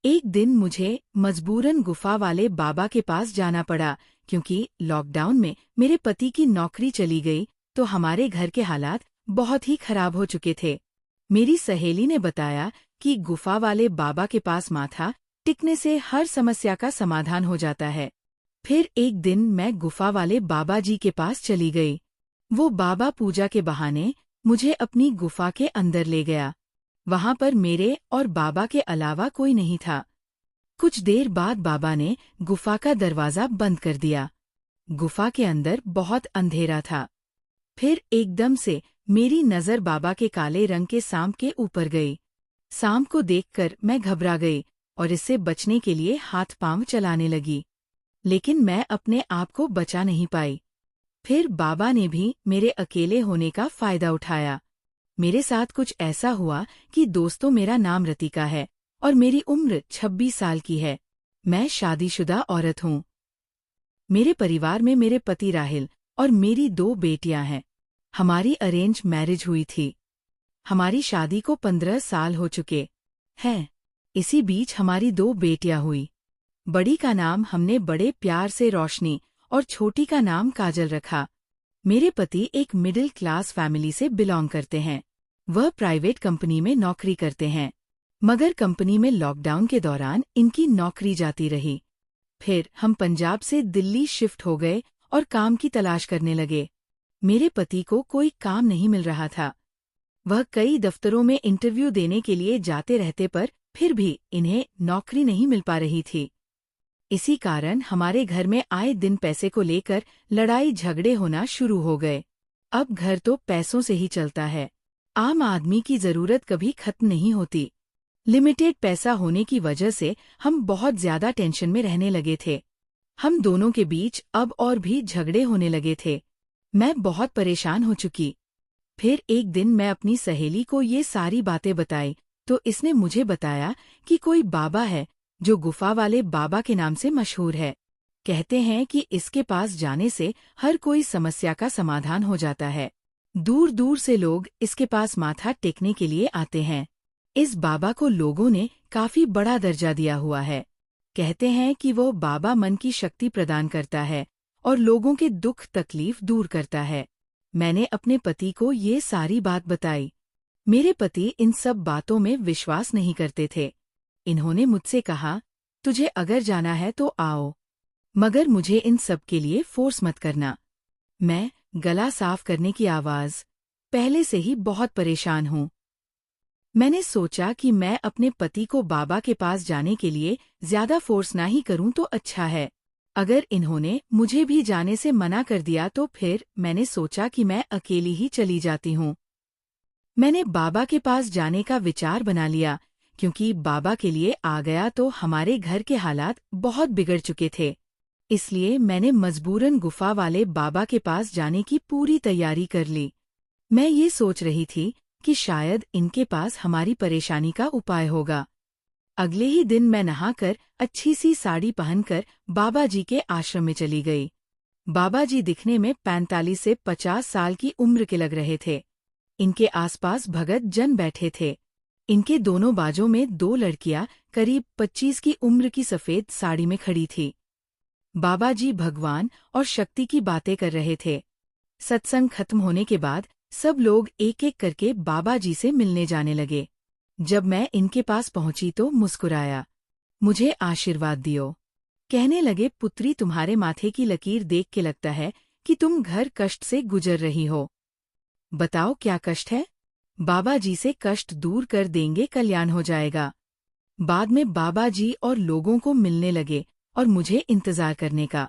एक दिन मुझे मजबूरन गुफा वाले बाबा के पास जाना पड़ा क्योंकि लॉकडाउन में मेरे पति की नौकरी चली गई तो हमारे घर के हालात बहुत ही खराब हो चुके थे। मेरी सहेली ने बताया कि गुफा वाले बाबा के पास माथा टिकने से हर समस्या का समाधान हो जाता है। फिर एक दिन मैं गुफा वाले बाबा जी के पास चली गई। वो बाबा पूजा के बहाने मुझे अपनी गुफा के अंदर ले गया। वहां पर मेरे और बाबा के अलावा कोई नहीं था। कुछ देर बाद बाबा ने गुफा का दरवाजा बंद कर दिया। गुफा के अंदर बहुत अंधेरा था। फिर एकदम से मेरी नजर बाबा के काले रंग के सांप के ऊपर गई। सांप को देखकर मैं घबरा गई और इससे बचने के लिए हाथ पांव चलाने लगी, लेकिन मैं अपने आप को बचा नहीं पाई। फिर बाबा ने भी मेरे अकेले होने का फायदा उठाया। मेरे साथ कुछ ऐसा हुआ कि दोस्तों, मेरा नाम रतिका है और मेरी उम्र 26 साल की है। मैं शादीशुदा औरत हूँ। मेरे परिवार में मेरे पति राहिल और मेरी 2 बेटियां हैं। हमारी अरेंज मैरिज हुई थी। हमारी शादी को 15 साल हो चुके हैं। इसी बीच हमारी 2 बेटियां हुई। बड़ी का नाम हमने बड़े प्यार से रोशनी और छोटी का नाम काजल रखा। मेरे पति एक मिडिल क्लास फैमिली से बिलोंग करते हैं। वह प्राइवेट कंपनी में नौकरी करते हैं, मगर कंपनी में लॉकडाउन के दौरान इनकी नौकरी जाती रही। फिर हम पंजाब से दिल्ली शिफ्ट हो गए और काम की तलाश करने लगे। मेरे पति को कोई काम नहीं मिल रहा था। वह कई दफ्तरों में इंटरव्यू देने के लिए जाते रहते पर फिर भी इन्हें नौकरी नहीं मिल पा रही थी। इसी कारण हमारे घर में आए दिन पैसे को लेकर लड़ाई झगड़े होना शुरू हो गए। अब घर तो पैसों से ही चलता है। आम आदमी की जरूरत कभी खत्म नहीं होती। लिमिटेड पैसा होने की वजह से हम बहुत ज्यादा टेंशन में रहने लगे थे। हम दोनों के बीच अब और भी झगड़े होने लगे थे। मैं बहुत परेशान हो चुकी। फिर एक दिन मैं अपनी सहेली को ये सारी बातें बताई तो इसने मुझे बताया कि कोई बाबा है जो गुफा वाले बाबा के नाम से मशहूर है। कहते हैं कि इसके पास जाने से हर कोई समस्या का समाधान हो जाता है। दूर दूर से लोग इसके पास माथा टेकने के लिए आते हैं। इस बाबा को लोगों ने काफी बड़ा दर्जा दिया हुआ है। कहते हैं कि वो बाबा मन की शक्ति प्रदान करता है और लोगों के दुख तकलीफ दूर करता है। मैंने अपने पति को ये सारी बात बताई। मेरे पति इन सब बातों में विश्वास नहीं करते थे। इन्होंने मुझसे कहा, तुझे अगर जाना है तो आओ, मगर मुझे इन सब के लिए फोर्स मत करना। मैं गला साफ करने की आवाज पहले से ही बहुत परेशान हूँ। मैंने सोचा कि मैं अपने पति को बाबा के पास जाने के लिए ज्यादा फोर्स ना ही करूं तो अच्छा है। अगर इन्होंने मुझे भी जाने से मना कर दिया तो फिर मैंने सोचा कि मैं अकेली ही चली जाती हूँ। मैंने बाबा के पास जाने का विचार बना लिया क्योंकि बाबा के लिए आ गया तो हमारे घर के हालात बहुत बिगड़ चुके थे। इसलिए मैंने मजबूरन गुफा वाले बाबा के पास जाने की पूरी तैयारी कर ली। मैं ये सोच रही थी कि शायद इनके पास हमारी परेशानी का उपाय होगा। अगले ही दिन मैं नहाकर अच्छी सी साड़ी पहनकर बाबा जी के आश्रम में चली गई। बाबा जी दिखने में 45 से 50 साल की उम्र के लग रहे थे। इनके आसपास भगत जन बैठे थे। इनके दोनों बाजों में 2 लड़कियां करीब 25 की उम्र की सफेद साड़ी में खड़ी थी। बाबा जी भगवान और शक्ति की बातें कर रहे थे। सत्संग खत्म होने के बाद सब लोग एक एक करके बाबा जी से मिलने जाने लगे। जब मैं इनके पास पहुंची तो मुस्कुराया, मुझे आशीर्वाद दियो। कहने लगे, पुत्री, तुम्हारे माथे की लकीर देख के लगता है कि तुम घर कष्ट से गुजर रही हो। बताओ क्या कष्ट है? बाबा जी से कष्ट दूर कर देंगे, कल्याण हो जाएगा। बाद में बाबा जी और लोगों को मिलने लगे और मुझे इंतजार करने का।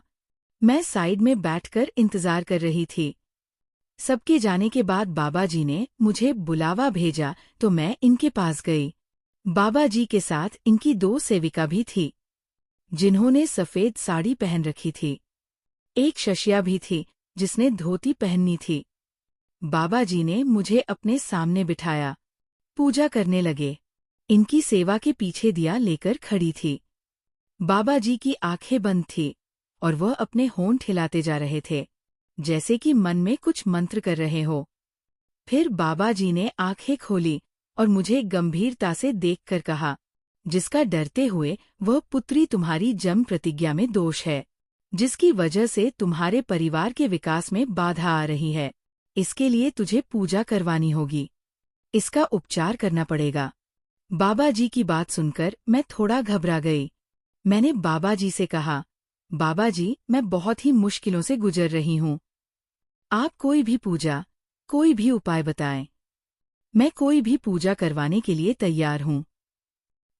मैं साइड में बैठकर इंतजार कर रही थी। सबके जाने के बाद बाबा जी ने मुझे बुलावा भेजा तो मैं इनके पास गई। बाबा जी के साथ इनकी 2 सेविका भी थी जिन्होंने सफेद साड़ी पहन रखी थी। एक शिष्या भी थी जिसने धोती पहननी थी। बाबा जी ने मुझे अपने सामने बिठाया। पूजा करने लगे। इनकी सेवा के पीछे दिया लेकर खड़ी थी। बाबा जी की आंखें बंद थी और वह अपने होंठ हिलाते जा रहे थे जैसे कि मन में कुछ मंत्र कर रहे हो। फिर बाबा जी ने आंखें खोली और मुझे गंभीरता से देखकर कहा, जिसका डरते हुए वह पुत्री तुम्हारी जन्म प्रतिज्ञा में दोष है, जिसकी वजह से तुम्हारे परिवार के विकास में बाधा आ रही है। इसके लिए तुझे पूजा करवानी होगी, इसका उपचार करना पड़ेगा। बाबा जी की बात सुनकर मैं थोड़ा घबरा गई। मैंने बाबा जी से कहा, बाबा जी, मैं बहुत ही मुश्किलों से गुजर रही हूँ। आप कोई भी पूजा, कोई भी उपाय बताएं। मैं कोई भी पूजा करवाने के लिए तैयार हूँ।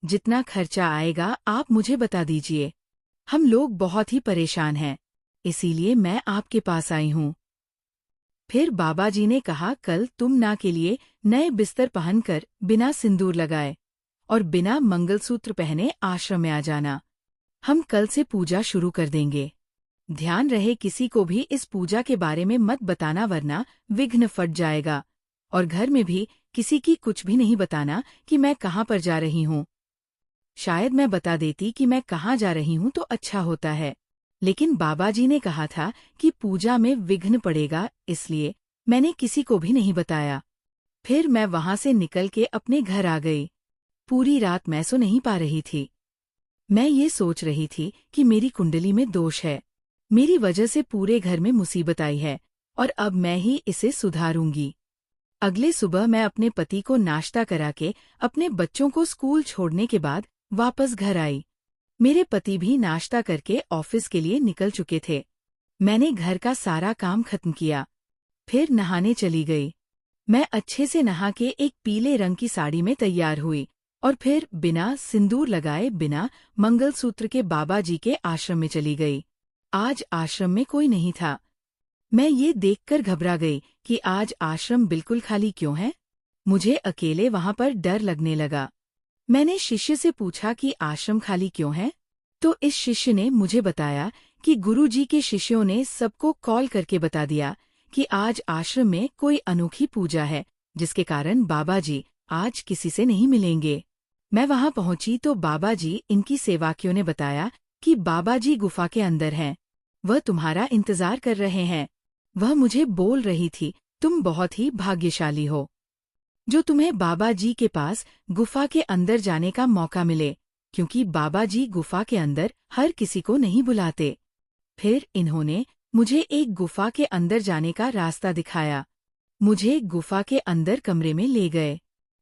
जितना खर्चा आएगा आप मुझे बता दीजिए। हम लोग बहुत ही परेशान हैं, इसीलिए मैं आपके पास आई हूँ। फिर बाबा जी ने कहा, कल तुम ना के लिए नए बिस्तर पहनकर बिना सिंदूर लगाए और बिना मंगलसूत्र पहने आश्रम में आ जाना। हम कल से पूजा शुरू कर देंगे। ध्यान रहे किसी को भी इस पूजा के बारे में मत बताना, वरना विघ्न फट जाएगा। और घर में भी किसी की कुछ भी नहीं बताना कि मैं कहाँ पर जा रही हूँ। शायद मैं बता देती कि मैं कहाँ जा रही हूँ तो अच्छा होता है, लेकिन बाबा जी ने कहा था कि पूजा में विघ्न पड़ेगा, इसलिए मैंने किसी को भी नहीं बताया। फिर मैं वहां से निकल के अपने घर आ गई। पूरी रात मैं सो नहीं पा रही थी। मैं ये सोच रही थी कि मेरी कुंडली में दोष है, मेरी वजह से पूरे घर में मुसीबत आई है और अब मैं ही इसे सुधारूंगी। अगले सुबह मैं अपने पति को नाश्ता करा के अपने बच्चों को स्कूल छोड़ने के बाद वापस घर आई। मेरे पति भी नाश्ता करके ऑफिस के लिए निकल चुके थे। मैंने घर का सारा काम खत्म किया, फिर नहाने चली गई। मैं अच्छे से नहा के एक पीले रंग की साड़ी में तैयार हुई और फिर बिना सिंदूर लगाए, बिना मंगलसूत्र के बाबा जी के आश्रम में चली गई। आज आश्रम में कोई नहीं था। मैं ये देखकर घबरा गई कि आज आश्रम बिल्कुल खाली क्यों है। मुझे अकेले वहां पर डर लगने लगा। मैंने शिष्य से पूछा कि आश्रम खाली क्यों है, तो इस शिष्य ने मुझे बताया कि गुरुजी के शिष्यों ने सबको कॉल करके बता दिया कि आज आश्रम में कोई अनोखी पूजा है, जिसके कारण बाबा जी आज किसी से नहीं मिलेंगे। मैं वहां पहुंची तो बाबा जी इनकी सेवाकियों ने बताया कि बाबा जी गुफा के अंदर हैं, वह तुम्हारा इंतजार कर रहे हैं। वह मुझे बोल रही थी, तुम बहुत ही भाग्यशाली हो जो तुम्हें बाबा जी के पास गुफा के अंदर जाने का मौका मिले, क्योंकि बाबा जी गुफा के अंदर हर किसी को नहीं बुलाते। फिर इन्होंने मुझे एक गुफा के अंदर जाने का रास्ता दिखाया। मुझे गुफा के अंदर कमरे में ले गए।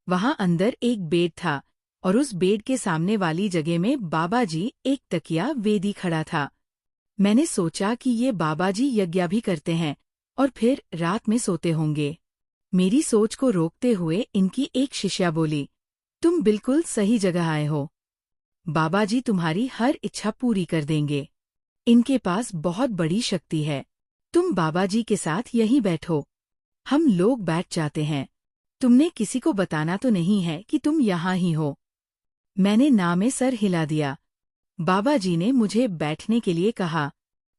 वहां अंदर एक बेड था और उस बेड के सामने वाली जगह में बाबा जी एक तकिया वेदी खड़ा था। मैंने सोचा कि ये बाबा जी यज्ञ भी करते हैं और फिर रात में सोते होंगे। मेरी सोच को रोकते हुए इनकी एक शिष्या बोली, तुम बिल्कुल सही जगह आए हो। बाबा जी तुम्हारी हर इच्छा पूरी कर देंगे। इनके पास बहुत बड़ी शक्ति है। तुम बाबा जी के साथ यहीं बैठो। हम लोग बैठ जाते हैं। तुमने किसी को बताना तो नहीं है कि तुम यहाँ ही हो। मैंने ना में सर हिला दिया। बाबा जी ने मुझे बैठने के लिए कहा।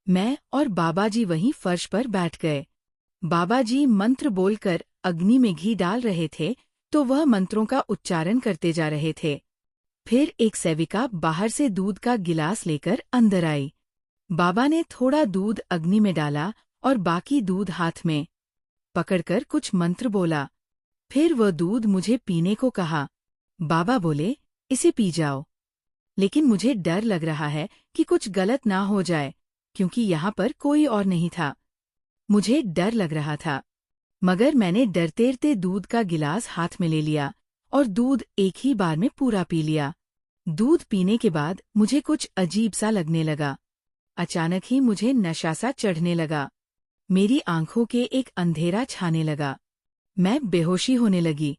मैं और बाबा जी वहीं फर्श पर बैठ गए। बाबा जी मंत्र बोलकर अग्नि में घी डाल रहे थे, तो वह मंत्रों का उच्चारण करते जा रहे थे। फिर एक सेविका बाहर से दूध का गिलास लेकर अंदर आई। बाबा ने थोड़ा दूध अग्नि में डाला और बाकी दूध हाथ में पकड़कर कुछ मंत्र बोला। फिर वह दूध मुझे पीने को कहा। बाबा बोले, इसे पी जाओ। लेकिन मुझे डर लग रहा है कि कुछ गलत ना हो जाए, क्योंकि यहाँ पर कोई और नहीं था। मुझे डर लग रहा था, मगर मैंने डरते-डरते दूध का गिलास हाथ में ले लिया और दूध एक ही बार में पूरा पी लिया। दूध पीने के बाद मुझे कुछ अजीब सा लगने लगा। अचानक ही मुझे नशा सा चढ़ने लगा। मेरी आंखों के एक अंधेरा छाने लगा। मैं बेहोशी होने लगी।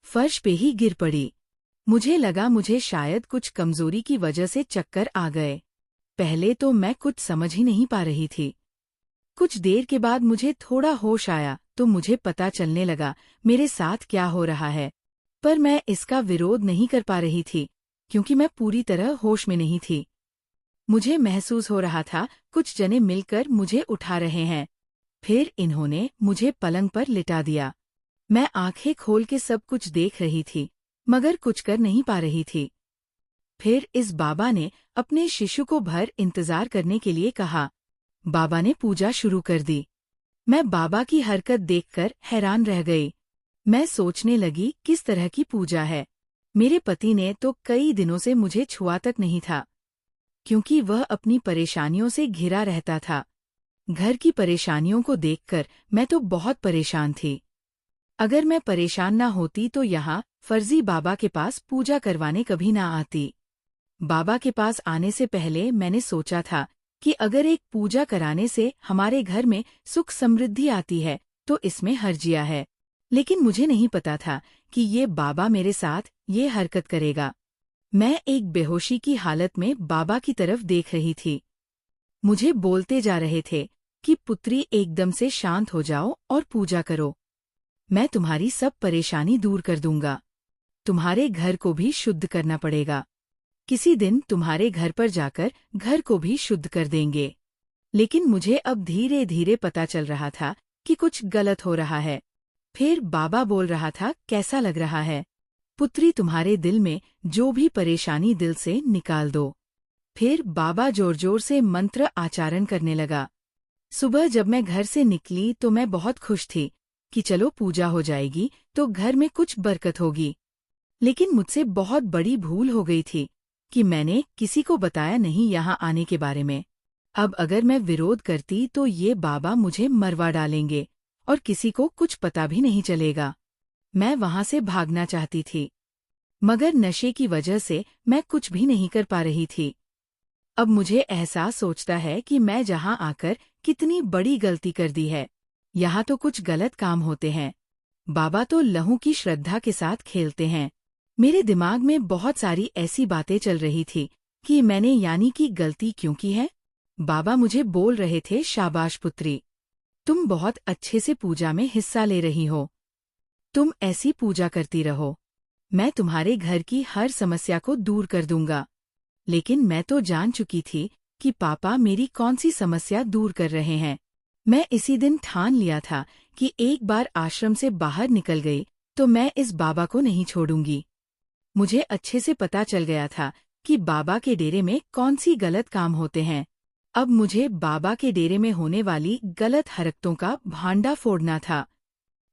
फर्श पे ही गिर पड़ी। मुझे लगा मुझे शायद कुछ कमजोरी की वजह से चक्कर आ गए। पहले तो मैं कुछ समझ ही नहीं पा रही थी। कुछ देर के बाद मुझे थोड़ा होश आया तो मुझे पता चलने लगा मेरे साथ क्या हो रहा है, पर मैं इसका विरोध नहीं कर पा रही थी क्योंकि मैं पूरी तरह होश में नहीं थी। मुझे महसूस हो रहा था कुछ जने मिलकर मुझे उठा रहे हैं। फिर इन्होंने मुझे पलंग पर लिटा दिया। मैं आंखें खोल के सब कुछ देख रही थी, मगर कुछ कर नहीं पा रही थी। फिर इस बाबा ने अपने शिशु को भर इंतजार करने के लिए कहा। बाबा ने पूजा शुरू कर दी। मैं बाबा की हरकत देखकर हैरान रह गई। मैं सोचने लगी किस तरह की पूजा है। मेरे पति ने तो कई दिनों से मुझे छुआ तक नहीं था, क्योंकि वह अपनी परेशानियों से घिरा रहता था। घर की परेशानियों को देखकर मैं तो बहुत परेशान थी। अगर मैं परेशान ना होती तो यहाँ फर्जी बाबा के पास पूजा करवाने कभी ना आती। बाबा के पास आने से पहले मैंने सोचा था कि अगर एक पूजा कराने से हमारे घर में सुख समृद्धि आती है तो इसमें हर्जिया है। लेकिन मुझे नहीं पता था कि ये बाबा मेरे साथ ये हरकत करेगा। मैं एक बेहोशी की हालत में बाबा की तरफ देख रही थी। मुझे बोलते जा रहे थे कि पुत्री एकदम से शांत हो जाओ और पूजा करो। मैं तुम्हारी सब परेशानी दूर कर दूंगा। तुम्हारे घर को भी शुद्ध करना पड़ेगा। किसी दिन तुम्हारे घर पर जाकर घर को भी शुद्ध कर देंगे। लेकिन मुझे अब धीरे धीरे पता चल रहा था कि कुछ गलत हो रहा है। फिर बाबा बोल रहा था, कैसा लग रहा है पुत्री, तुम्हारे दिल में जो भी परेशानी दिल से निकाल दो। फिर बाबा जोर जोर से मंत्र आचारण करने लगा। सुबह जब मैं घर से निकली तो मैं बहुत खुश थी कि चलो पूजा हो जाएगी तो घर में कुछ बरकत होगी। लेकिन मुझसे बहुत बड़ी भूल हो गई थी कि मैंने किसी को बताया नहीं यहाँ आने के बारे में। अब अगर मैं विरोध करती तो ये बाबा मुझे मरवा डालेंगे और किसी को कुछ पता भी नहीं चलेगा। मैं वहाँ से भागना चाहती थी, मगर नशे की वजह से मैं कुछ भी नहीं कर पा रही थी। अब मुझे एहसास सोचता है कि मैं जहाँ आकर कितनी बड़ी गलती कर दी है। यहाँ तो कुछ गलत काम होते हैं। बाबा तो लहू की श्रद्धा के साथ खेलते हैं। मेरे दिमाग में बहुत सारी ऐसी बातें चल रही थी कि मैंने यानी कि गलती क्यों की है। बाबा मुझे बोल रहे थे, शाबाश पुत्री, तुम बहुत अच्छे से पूजा में हिस्सा ले रही हो। तुम ऐसी पूजा करती रहो। मैं तुम्हारे घर की हर समस्या को दूर कर दूंगा। लेकिन मैं तो जान चुकी थी कि पापा मेरी कौन सी समस्या दूर कर रहे हैं। मैं इसी दिन ठान लिया था कि एक बार आश्रम से बाहर निकल गई तो मैं इस बाबा को नहीं छोड़ूंगी। मुझे अच्छे से पता चल गया था कि बाबा के डेरे में कौन सी गलत काम होते हैं। अब मुझे बाबा के डेरे में होने वाली गलत हरकतों का भांडा फोड़ना था।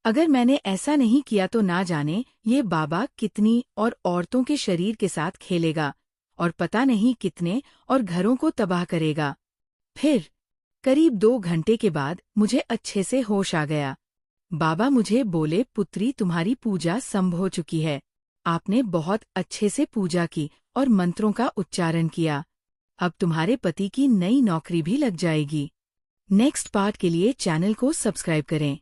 अगर मैंने ऐसा नहीं किया तो ना जाने ये बाबा कितनी और औरतों के शरीर के साथ खेलेगा और पता नहीं कितने और घरों को तबाह करेगा। फिर करीब 2 घंटे के बाद मुझे अच्छे से होश आ गया। बाबा मुझे बोले, पुत्री, तुम्हारी पूजा संभ हो चुकी है। आपने बहुत अच्छे से पूजा की और मंत्रों का उच्चारण किया। अब तुम्हारे पति की नई नौकरी भी लग जाएगी। नेक्स्ट पार्ट के लिए चैनल को सब्सक्राइब करें।